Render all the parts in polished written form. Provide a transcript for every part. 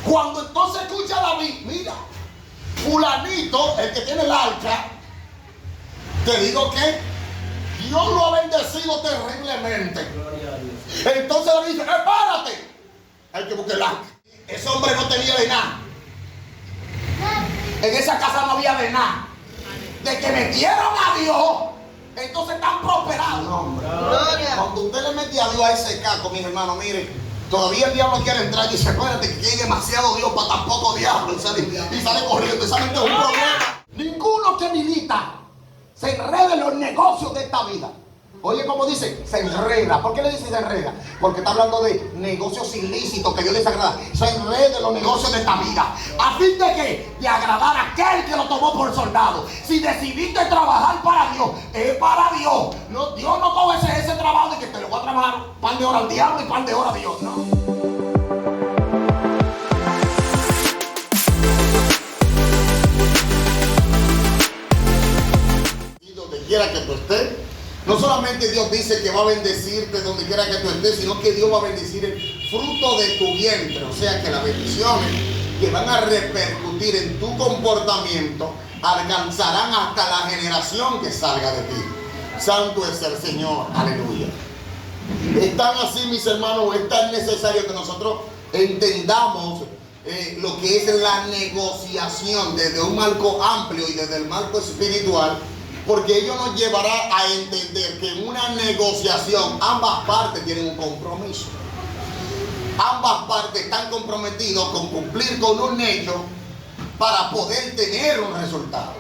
Cuando entonces escucha a David, mira, fulanito, el que tiene el arca, te digo que Dios lo ha bendecido terriblemente. Entonces David dice, espárate, hay que buscar el arca. Ese hombre no tenía de nada. En esa casa no había de nada. De que metieron a Dios, entonces están prosperados. No, hombre. Cuando usted le mete a Dios a ese caco, mis hermanos, miren, todavía el diablo quiere entrar y dice, acuérdate que hay demasiado Dios para tan poco diablo. Y sale corriendo. Y saben que es un problema. Ninguno que milita se enreda en los negocios de esta vida. Oye, como dice, se enreda. ¿Por qué le dice se enreda? Porque está hablando de negocios ilícitos que Dios les agrada. Se enreda en los negocios de esta vida. ¿A fin de qué? De agradar a aquel que lo tomó por soldado. Si decidiste trabajar para Dios, es para Dios. No, Dios no coge ese trabajo de que te lo voy a trabajar pan de hora al diablo y pan de hora a Dios. No. Y donde quiera que tú estés, no solamente Dios dice que va a bendecirte donde quiera que tú estés, sino que Dios va a bendecir el fruto de tu vientre. O sea que las bendiciones que van a repercutir en tu comportamiento alcanzarán hasta la generación que salga de ti. Santo es el Señor. Aleluya. Es tan así, mis hermanos, es tan necesario que nosotros entendamos lo que es la negociación desde un marco amplio y desde el marco espiritual. Porque ello nos llevará a entender que en una negociación ambas partes tienen un compromiso. Ambas partes están comprometidos con cumplir con un hecho para poder tener un resultado.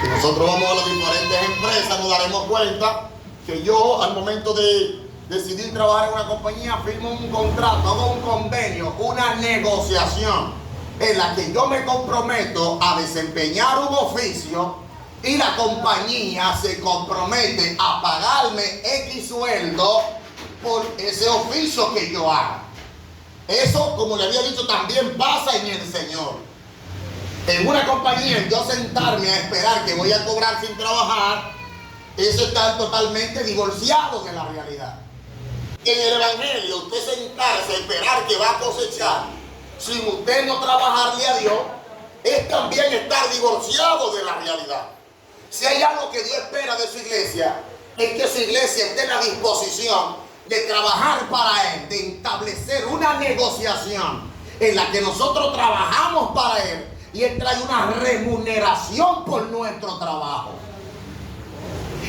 Si nosotros vamos a las diferentes empresas, nos daremos cuenta que yo, al momento de decidir trabajar en una compañía, firmo un contrato, hago un convenio, una negociación en la que yo me comprometo a desempeñar un oficio. Y la compañía se compromete a pagarme X sueldo por ese oficio que yo haga. Eso, como le había dicho, también pasa en el Señor. En una compañía, yo sentarme a esperar que voy a cobrar sin trabajar, eso está totalmente divorciado de la realidad. En el Evangelio, usted sentarse a esperar que va a cosechar sin usted no trabajarle a Dios, es también estar divorciado de la realidad. Si hay algo que Dios espera de su iglesia, es que su iglesia esté en la disposición de trabajar para Él, de establecer una negociación en la que nosotros trabajamos para Él y Él trae una remuneración por nuestro trabajo.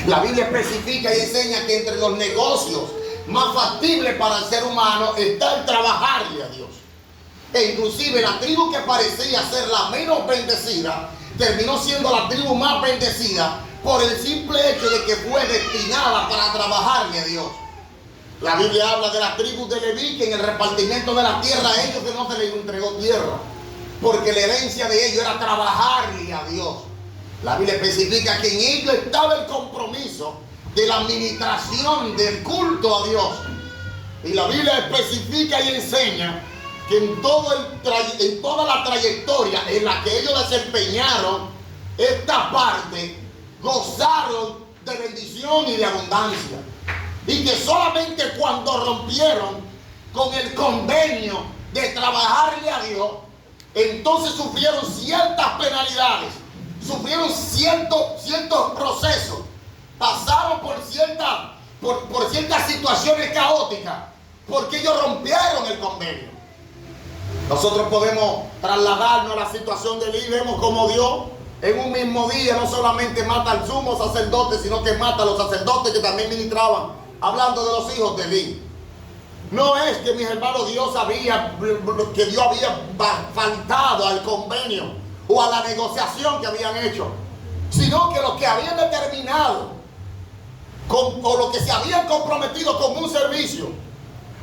La Biblia especifica y enseña que entre los negocios más factibles para el ser humano está el trabajarle a Dios. E inclusive la tribu que parecía ser la menos bendecida terminó siendo la tribu más bendecida por el simple hecho de que fue destinada para trabajarle a Dios. La Biblia habla de las tribus de Leví, que en el repartimiento de la tierra a ellos que no se les entregó tierra, porque la herencia de ellos era trabajarle a Dios. La Biblia especifica que en ellos estaba el compromiso de la administración del culto a Dios. Y la Biblia especifica y enseña que en toda la trayectoria en la que ellos desempeñaron esta parte, gozaron de bendición y de abundancia. Y que solamente cuando rompieron con el convenio de trabajarle a Dios, entonces sufrieron ciertas penalidades, sufrieron ciertos procesos, pasaron por ciertas situaciones caóticas, porque ellos rompieron el convenio. Nosotros podemos trasladarnos a la situación de Elí. Vemos como Dios en un mismo día no solamente mata al sumo sacerdote, sino que mata a los sacerdotes que también ministraban, hablando de los hijos de Elí. No es que, mis hermanos, Dios había faltado al convenio o a la negociación que habían hecho, sino que los que habían determinado o los que se habían comprometido con un servicio,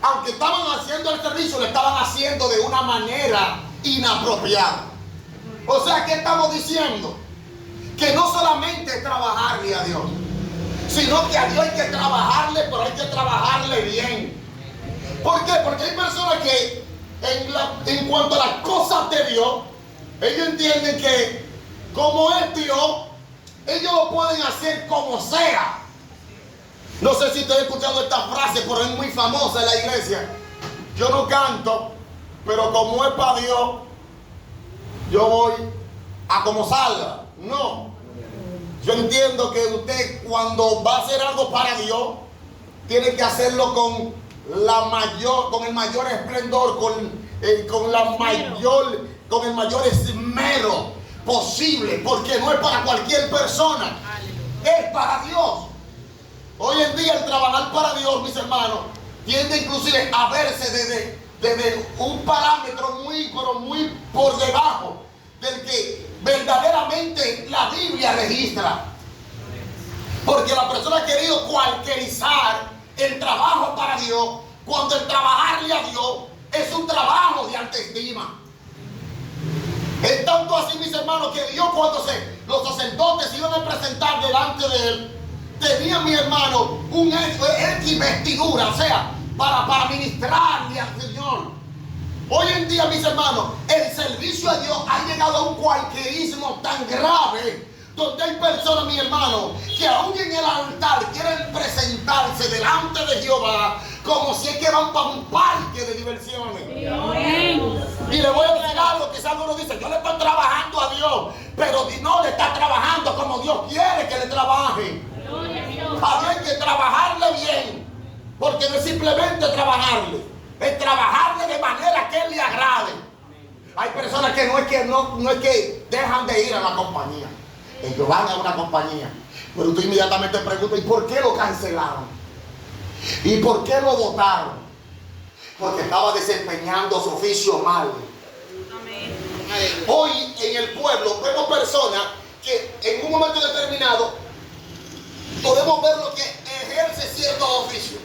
aunque estaban haciendo el servicio, lo estaban haciendo de una manera inapropiada. O sea, ¿qué estamos diciendo? Que no solamente es trabajarle a Dios, sino que a Dios hay que trabajarle, pero hay que trabajarle bien. ¿Por qué? Porque hay personas que en cuanto a las cosas de Dios, ellos entienden que como es Dios, ellos lo pueden hacer como sea. No sé si te he escuchado esta frase, pero es muy famosa en la iglesia. Yo no canto, pero como es para Dios, yo voy a como salga. No. Yo entiendo que usted cuando va a hacer algo para Dios, tiene que hacerlo con el mayor esplendor, con el mayor esmero posible, porque no es para cualquier persona, es para Dios. Hoy en día el trabajar para Dios, mis hermanos, tiende inclusive a verse desde un parámetro muy por debajo del que verdaderamente la Biblia registra. Porque la persona ha querido cualquierizar el trabajo para Dios, cuando el trabajarle a Dios es un trabajo de autoestima. Es tanto así, mis hermanos, que Dios, cuando los sacerdotes iban a presentar delante de él, tenía, mi hermano, un X vestidura, o sea, para ministrarle al Señor. Hoy en día, mis hermanos, el servicio a Dios ha llegado a un cualquierismo tan grave, donde hay personas, mi hermano, que aún en el altar quieren presentarse delante de Jehová como si es que van para un parque de diversiones. Y le voy a decir algo, quizás alguno dice, yo le estoy trabajando a Dios, pero no le está trabajando como Dios quiere que le trabaje. A Dios hay que trabajarle bien, porque no es simplemente trabajarle, es trabajarle de manera que Él le agrade. Hay personas que no es que dejan de ir a la compañía, ellos van a una compañía, pero tú inmediatamente preguntas, ¿y por qué lo cancelaron? ¿Y por qué lo votaron? Porque estaba desempeñando su oficio mal. Hoy en el pueblo vemos personas que en un momento determinado podemos ver lo que ejerce cierto oficio,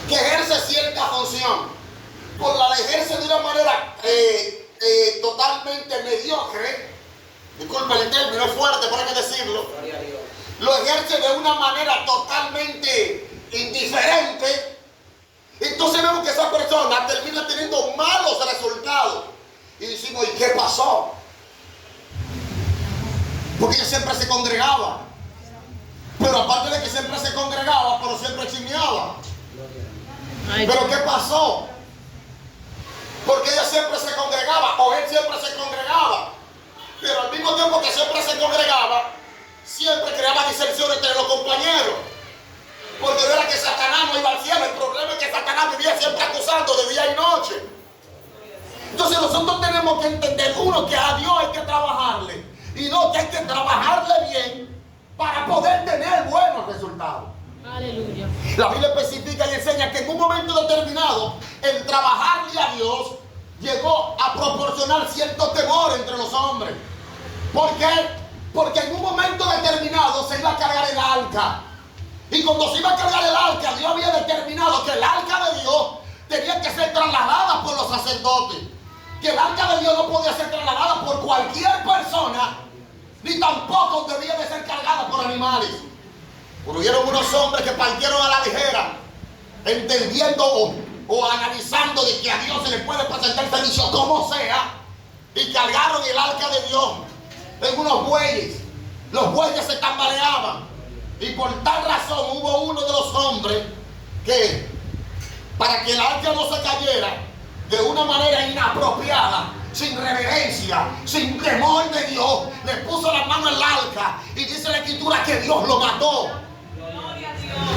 que ejerce cierta función, por la ejerce de una manera totalmente mediocre. Disculpe el término, es fuerte, por qué decirlo. Lo ejerce de una manera totalmente indiferente. Entonces vemos que esa persona termina teniendo malos resultados. Y decimos, ¿y qué pasó? Porque ella siempre se congregaba. Pero aparte de que siempre se congregaba, pero siempre chismeaba. ¿Pero qué pasó? Porque ella siempre se congregaba, o él siempre se congregaba. Pero al mismo tiempo que siempre se congregaba, siempre creaba disensión entre los compañeros. Porque no era que Satanás no iba al cielo, el problema es que Satanás vivía siempre acusando de día y noche. Entonces nosotros tenemos que entender, uno, que a Dios hay que trabajarle, y dos, que hay que trabajarle bien para poder tener buenos resultados. Aleluya. La Biblia especifica y enseña que en un momento determinado el trabajarle a Dios llegó a proporcionar cierto temor entre los hombres. ¿Por qué? Porque en un momento determinado se iba a cargar el arca. Y cuando se iba a cargar el arca, Dios había determinado que el arca de Dios tenía que ser trasladada por los sacerdotes. Que el arca de Dios no podía ser trasladada por cualquier persona, ni tampoco debía de ser cargada por animales. Hubieron unos hombres que partieron a la ligera, entendiendo o analizando de que a Dios se le puede presentar el servicio como sea, y cargaron el arca de Dios en unos bueyes. Los bueyes se tambaleaban, y por tal razón hubo uno de los hombres que, para que el arca no se cayera de una manera inapropiada, sin reverencia, sin temor de Dios, le puso la mano en el arca, y dice la escritura que Dios lo mató.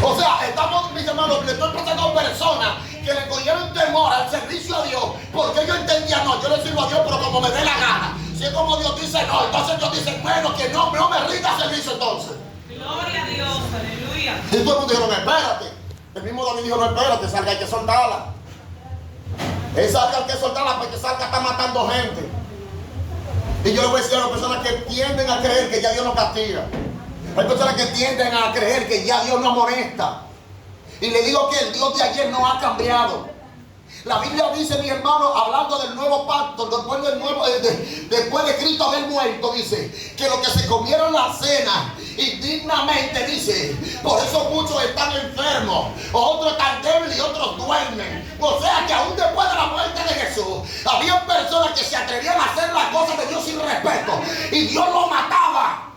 O sea, estamos, mis hermanos, le estoy presentando a personas que le cogieron temor al servicio a Dios, porque ellos entendían, no, yo le sirvo a Dios, pero como me dé la gana. Si es como Dios dice, no, entonces Dios dice, bueno, que no me rinda servicio entonces. Gloria a Dios, aleluya. Y todo el mundo dijo, no, espérate. El mismo David dijo, no, espérate, salga, hay que soltarla. Esa salga hay que soltarla porque salga está matando gente. Y yo le voy a decir a las personas que tienden a creer que ya Dios no castiga. Hay personas que tienden a creer que ya Dios no amonesta. Y le digo que el Dios de ayer no ha cambiado. La Biblia dice, mi hermano, hablando del nuevo pacto, después de Cristo haber muerto, dice que los que se comieron la cena indignamente, dice, por eso muchos están enfermos, otros están débiles y otros duermen. O sea que aún después de la muerte de Jesús, había personas que se atrevían a hacer las cosas de Dios sin respeto, y Dios lo mataba.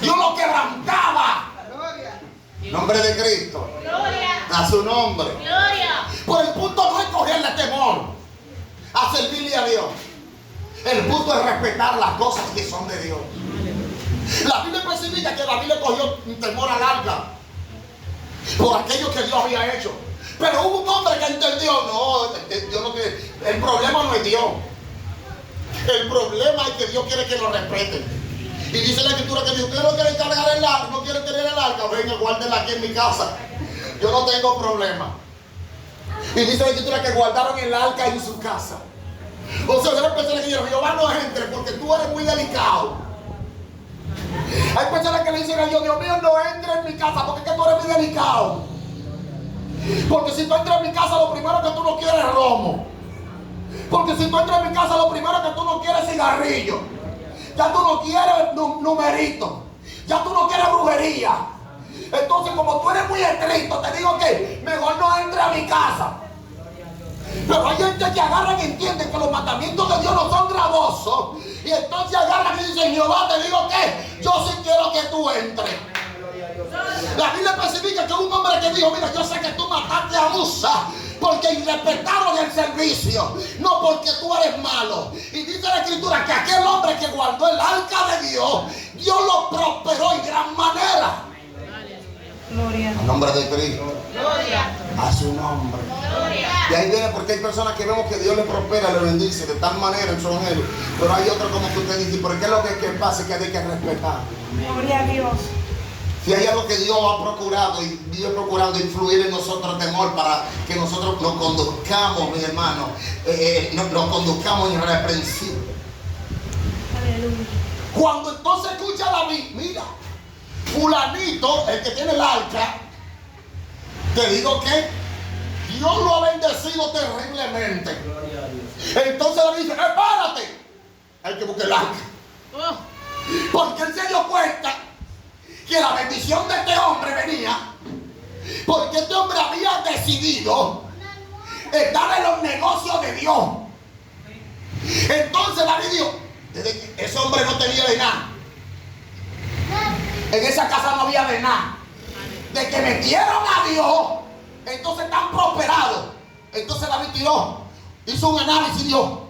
Dios lo quebrantaba. Nombre de Cristo. Gloria. A su nombre. Gloria. Por el punto no es cogerle temor. a servirle a Dios. El punto es respetar las cosas que son de Dios. La Biblia especifica que David le cogió un temor al arca por aquello que Dios había hecho. Pero hubo un hombre que entendió, Dios no quiere, el problema no es Dios. El problema es que Dios quiere que lo respeten. Y dice la escritura que Dios, usted no quiere cargar el arca, no quiere tener el arca, venga, guárdenla aquí en mi casa. Yo no tengo problema. Y dice la escritura que guardaron el arca en su casa. O sea, hay personas que dijeron, Jehová no entre porque tú eres muy delicado. Hay personas que le dicen a Dios, Dios mío, no entre en mi casa porque es que tú eres muy delicado. Porque si tú entras en mi casa, lo primero que tú no quieres es romo. Porque si tú entras en mi casa, lo primero que tú no quieres es cigarrillo. Ya tú no quieres numerito. Ya tú no quieres brujería. Entonces, como tú eres muy estricto, te digo que mejor no entre a mi casa. Pero hay gente que agarran y entienden que los mandamientos de Dios no son gravosos. Y entonces agarran y dicen, Jehová, te digo que yo sí quiero que tú entres. La Biblia especifica que un hombre que dijo, mira, yo sé que tú mataste a Usa porque respetaron el servicio, no porque tú eres malo. Y dice la escritura que aquel hombre que guardó el arca de Dios, Dios lo prosperó en gran manera. Gloria. A nombre de Cristo. Gloria. A su nombre. Gloria. Y ahí viene porque hay personas que vemos que Dios le prospera, le bendice de tal manera en su evangelio. Pero hay otros como que usted dice, ¿por qué es lo que pasa? Que hay que respetar. Gloria a Dios. Si hay algo que Dios ha procurado y Dios procurando influir en nosotros temor para que nosotros nos conduzcamos, mi hermano, nos conduzcamos irreprensibles. Aleluya. Cuando entonces escucha a David, mira, fulanito, el que tiene el arca, te digo que Dios lo ha bendecido terriblemente. Entonces David dice, espérate, hay que buscar el arca. Oh. Porque él se dio cuenta que la bendición de este hombre venía porque este hombre había decidido estar en los negocios de Dios. Entonces David dijo, desde que ese hombre no tenía de nada, en esa casa no había de nada, de que metieron a Dios, entonces están prosperados. Entonces David tiró, hizo un análisis y dijo,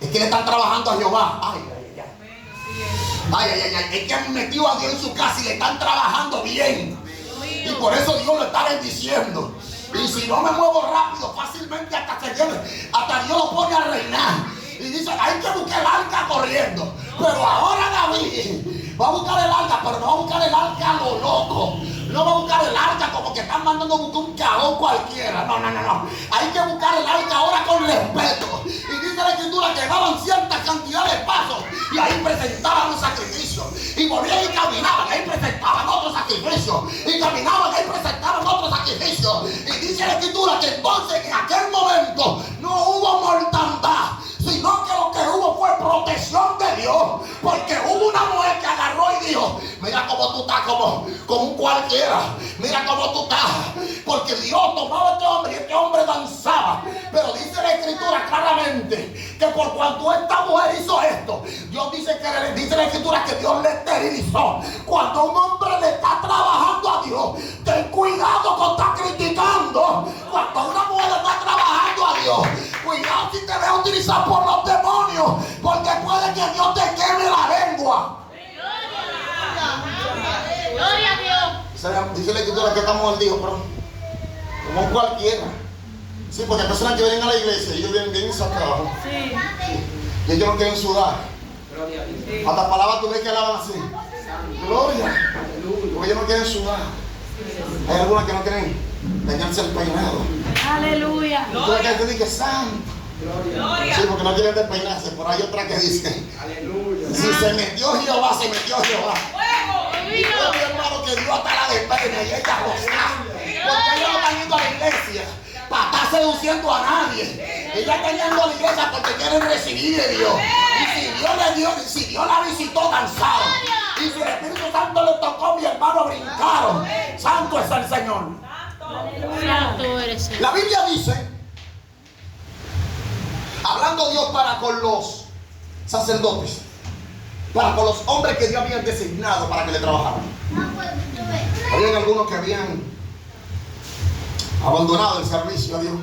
es que le están trabajando a Jehová. Es que han metido a Dios en su casa y le están trabajando bien. Y por eso Dios lo está bendiciendo. Y si no me muevo rápido, fácilmente hasta Dios lo pone a reinar. Y dice, hay que buscar el arca corriendo. Pero ahora David va a buscar el arca, pero no va a buscar el arca a lo loco. No va a buscar el arca como que están mandando a buscar un cajón cualquiera. No. Hay que buscar el arca ahora con respeto. Y dice la escritura que daban cierta cantidad de pasos y ahí presentaban un sacrificio. Y volvían y caminaban, ahí presentaban otro sacrificio. Y caminaban, ahí presentaban otro sacrificio. Y dice la escritura que entonces en aquel momento no hubo mortandad, sino que lo que hubo fue protección de Dios. Porque hubo una mujer que agarró y dijo, mira cómo tú estás como un cualquiera. Mira cómo tú estás. Porque Dios tomaba a este hombre y este hombre danzaba. Pero dice la escritura claramente que por cuanto esta mujer hizo esto, Dios dice la escritura que Dios le esterilizó. Cuando un hombre le está trabajando a Dios, ten cuidado con estar criticando. Cuando una mujer está trabajando a Dios, cuidado si te ve utilizar por los demonios, porque puede que Dios te queme la lengua. Gloria a Dios. Dice la escritura que esta mujer dijo, pero como cualquiera. Sí, porque hay personas que vienen a la iglesia y ellos vienen bien sacados. Sí. Y ellos no quieren sudar. Sí. Hasta palabras tú ves que alaban así. Gloria. Porque ellos no quieren sudar. Hay algunas que no quieren dañarse el peinado. Aleluya. Y tú ves que te dices santo. Gloria. Sí, porque no quieren despeinarse. Pero hay otra que dice, si se metió Jehová, se metió Jehová. Fuego. Y yo, mi hermano, que Dios hasta la despeina y ella goza. Porque ellos no están yendo a la iglesia para estar seduciendo a nadie. Ellas están yendo a la iglesia porque quieren recibir de Dios. Y si Dios le dio, si Dios la visitó, danzaron. Y si el Espíritu Santo le tocó, mi hermano, brincaron. Santo es el Señor. Santo eres. La Biblia dice, hablando Dios para con los sacerdotes, para con los hombres que Dios había designado para que le trabajaran. Habían algunos que habían abandonado el servicio a Dios.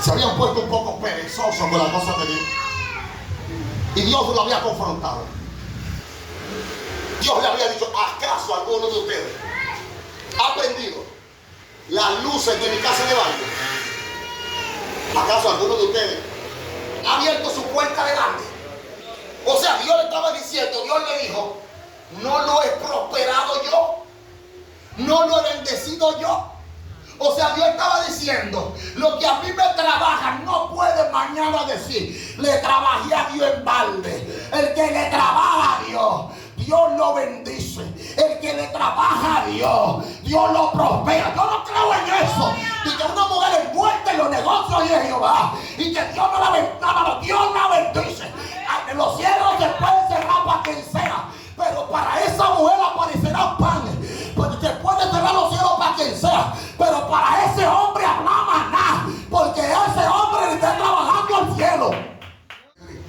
se habían puesto un poco perezosos con las cosas de Dios. Y Dios lo había confrontado. Dios le había dicho: ¿acaso alguno de ustedes ha prendido las luces de mi casa de baño? ¿Acaso alguno de ustedes ha abierto su puerta delante? O sea, Dios le estaba diciendo, Dios le dijo: no lo he prosperado yo, no lo he bendecido yo. O sea, Dios estaba diciendo: lo que a mí me trabaja no puede mañana decir, le trabajé a Dios en balde. El que le trabaja a Dios, Dios lo bendice. El que le trabaja a Dios, Dios lo prospera. Yo no creo en eso. Y que una mujer envuelta en los negocios de Jehová y que Dios no la bendiga, Dios la bendice. Los cielos se pueden cerrar para quien sea, pero para esa mujer aparecerá pan. Porque se puede cerrar los cielos para quien sea, pero para ese hombre habrá maná, porque ese hombre le está trabajando al cielo.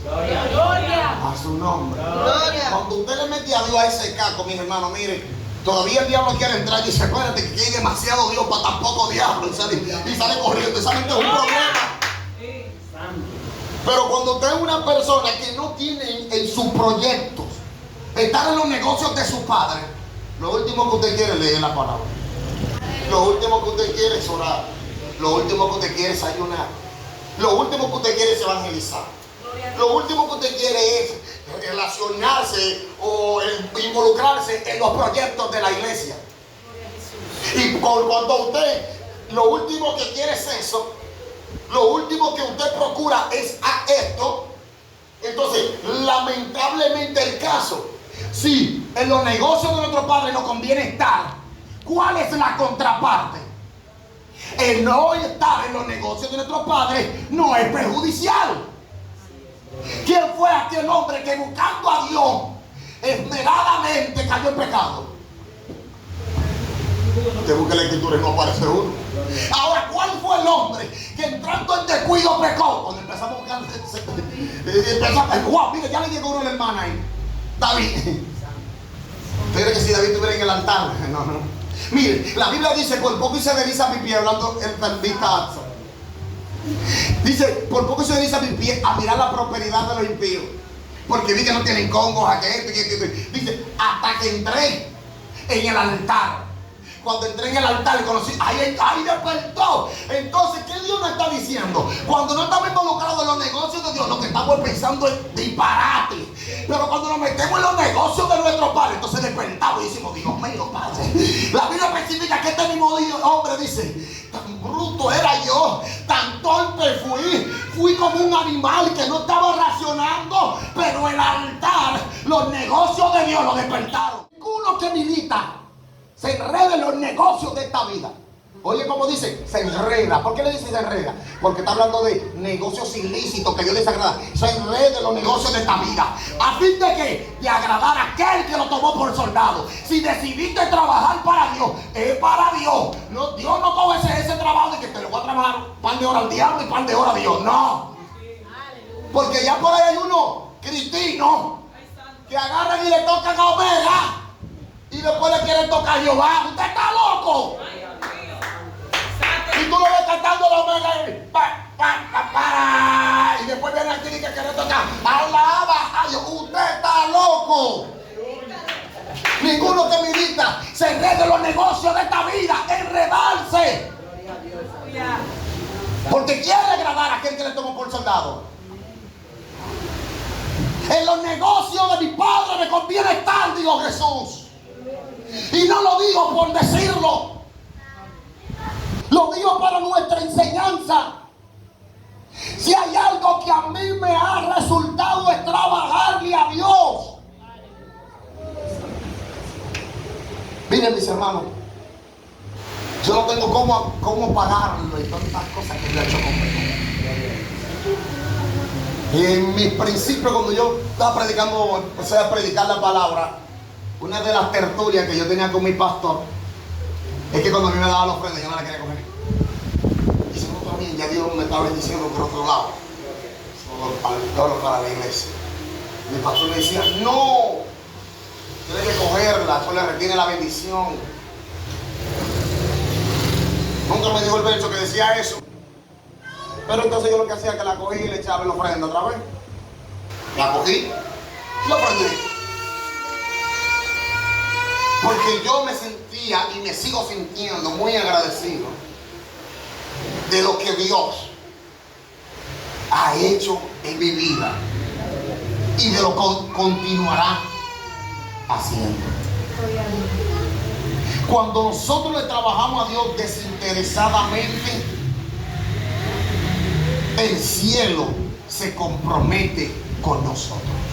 Gloria. A su nombre. Gloria. Cuando usted le mete a Dios a ese caco, mis hermanos, mire, todavía el diablo quiere entrar y dice: acuérdate que hay demasiado Dios para tan poco diablo. Y sale corriendo. ¿Saben que es un problema? Pero cuando usted es una persona que no tiene en sus proyectos estar en los negocios de su padre, lo último que usted quiere es leer la palabra. Lo último que usted quiere es orar. Lo último que usted quiere es ayunar. Lo último que usted quiere es evangelizar. Lo último que usted quiere es relacionarse o involucrarse en los proyectos de la iglesia. Y cuando usted lo último que quiere es eso, lo último que usted procura es a esto, entonces lamentablemente el caso, si en los negocios de nuestro Padre nos conviene estar, ¿cuál es la contraparte? El no estar en los negocios de nuestro Padre no es perjudicial. ¿Quién fue aquel hombre que buscando a Dios esmeradamente cayó en pecado? Usted busca la escritura y no aparece uno. Ahora, ¿cuál fue el hombre que entrando en descuido pecó? Cuando empezamos a buscar, wow, mire, ya le llegó una hermana ahí. David. ¿Usted cree que si David estuviera en el altar? No, no. Mire, la Biblia dice: por poco y se desliza mi pie, hablando el salmista. Dice: por poco se desliza mi pie a mirar la prosperidad de los impíos, porque vi que no tienen congos, que dice, hasta que entré en el altar. Cuando entré en el altar y conocí, ahí despertó. Entonces, ¿qué Dios nos está diciendo? Cuando no estamos involucrados en los negocios de Dios, lo que estamos pensando es disparate. Pero cuando nos metemos en los negocios de nuestro Padre, entonces despertamos y decimos: Dios mío, Padre. La Biblia especifica que este mismo hombre dice: tan bruto era yo, tan torpe fui como un animal que no estaba racionando, pero el altar, los negocios de Dios lo despertaron. Ninguno que milita se enreda en los negocios de esta vida. Oye, como dice, se enreda. ¿Por qué le dice se enreda? Porque está hablando de negocios ilícitos que Dios les agrada. Se enreda en los negocios de esta vida. ¿A fin de qué? De agradar a aquel que lo tomó por soldado. Si decidiste trabajar para Dios, es para Dios. No, Dios no coge ese trabajo de que te lo voy a trabajar un par de horas al diablo y un par de horas a Dios. No. Porque ya por ahí hay uno cristino que agarran y le tocan a Omega y después le quieren tocar a Jehová. ¡Usted está loco! Y tú lo ves cantando la Omega y después viene aquí y que quiere tocar alaba a Dios. ¡Usted está loco! Ninguno que milita se enrede en los negocios de esta vida. Enredarse porque quiere agradar a aquel que le tomó por soldado. En los negocios de mi Padre me conviene estar, dijo Jesús. Y no lo digo por decirlo, lo digo para nuestra enseñanza. Si hay algo que a mí me ha resultado es trabajarle a Dios. Miren, mis hermanos, yo no tengo cómo pagarlo y tantas cosas que le he hecho conmigo. Y en mis principios, cuando yo estaba predicando, empecé a predicar la palabra, una de las tertulias que yo tenía con mi pastor es que cuando a mí me daba la ofrenda yo no la quería comer. Y si no, también ya Dios me estaba bendiciendo por otro lado, solo para la iglesia. Mi pastor me decía: no, tienes que cogerla, eso le retiene la bendición. Nunca me dijo el verso que decía eso. Pero entonces yo lo que hacía es que la cogí y le echaba en la ofrenda otra vez. La cogí y la ofrendé. Porque yo me sentía y me sigo sintiendo muy agradecido de lo que Dios ha hecho en mi vida y de lo que continuará haciendo. Cuando nosotros le trabajamos a Dios desinteresadamente, el cielo se compromete con nosotros.